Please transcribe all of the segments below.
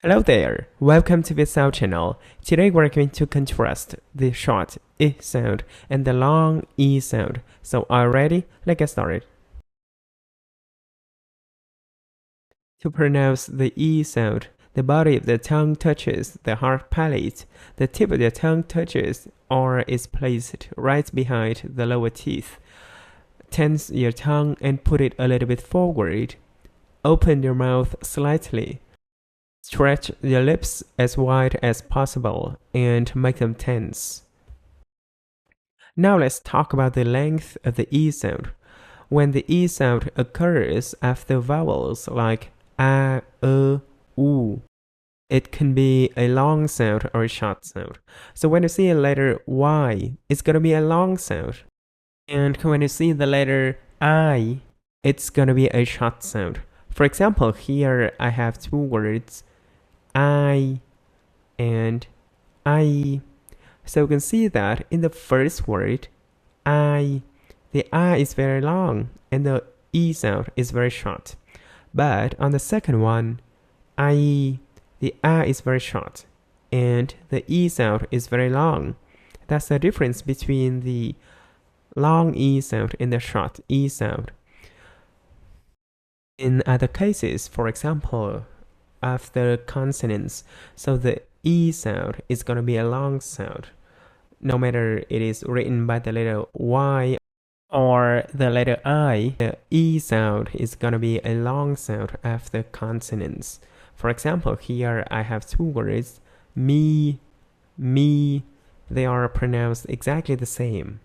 Hello there, welcome to this sound channel. Today we're going to contrast the short I sound and the long E sound. So are you ready? Let's get started. To pronounce the E sound, the body of the tongue touches the hard palate. The tip of the tongue touches or is placed right behind the lower teeth. Tense your tongue and put it a little bit forward. Open your mouth slightly. Stretch your lips as wide as possible and make them tense. Now let's talk about the length of the E sound. When the E sound occurs after vowels like A, U, it can be a long sound or a short sound. So when you see a letter Y, it's going to be a long sound. And when you see the letter I, it's going to be a short sound. For example, here I have two words, I and I. So you can see that in the first word, I, the I is very long and the E sound is very short. But on the second one, I, the I is very short and the E sound is very long. That's the difference between the long E sound and the short E sound. In other cases, for example, after consonants, so the E sound is going to be a long sound. No matter it is written by the letter Y or the letter I, the E sound is going to be a long sound after consonants. For example, here I have two words, me, they are pronounced exactly the same.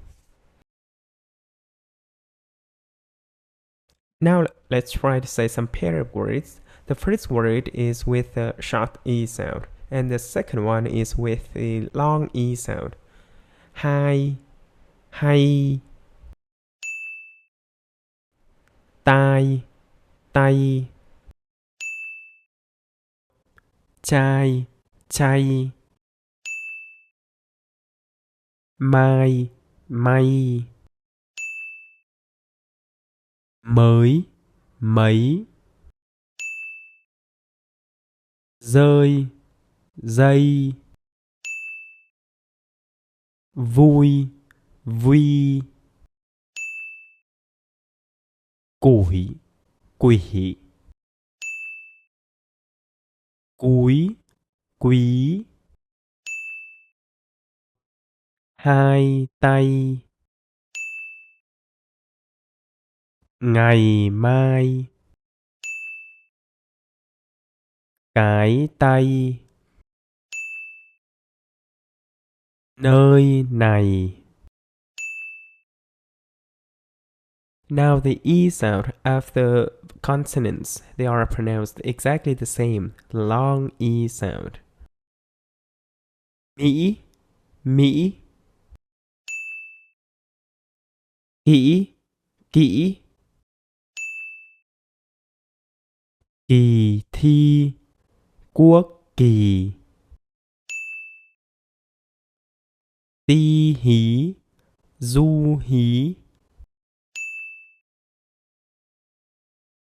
Now let's try to say some pair of words. The first word is with a short E sound, and the second one is with a long E sound. Hai, hay. Tai, tay. Chai, chay. Mai, may. Mới, mấy. Rơi, dây. Vui, vui. Củi, quỷ. Cúi, quý. Hai tay. Ngày mai. Cái tay. Nơi này. Now the E sound after consonants, they are pronounced exactly the same, long E sound. Mỹ, Mỹ. Kỹ, kỹ. Kỳ thi, quốc kỳ. Ti hí, du hí.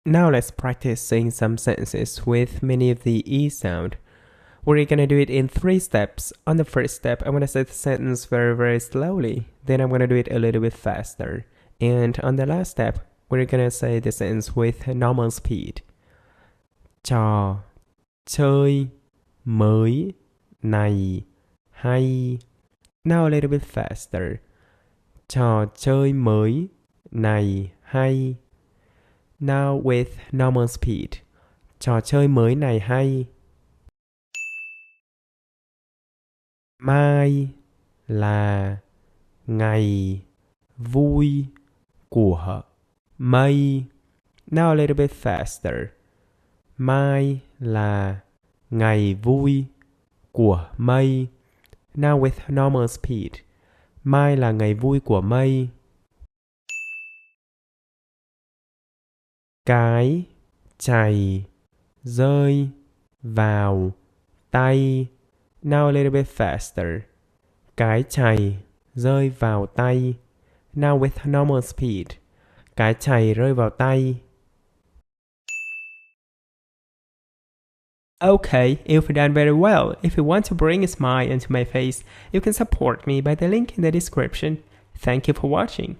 Now let's practice saying some sentences with many of the E sound. We're gonna do it in 3 steps. On the first step, I'm gonna say the sentence very, very slowly. Then I'm gonna do it a little bit faster. And on the last step, we're gonna say the sentence with normal speed. Trò, chơi, mới, này, hay. Now a little bit faster. Trò chơi mới, này, hay. Now with normal speed. Trò chơi mới này hay. Mai là ngày vui của mây. Now a little bit faster. Mai là ngày vui của mây. Now with normal speed. Mai là ngày vui của mây. Cái chày rơi vào tay. Now a little bit faster. Cái chày rơi vào tay. Now with normal speed. Cái chày rơi vào tay. Okay, you've done very well. If you want to bring a smile into my face, you can support me by the link in the description. Thank you for watching.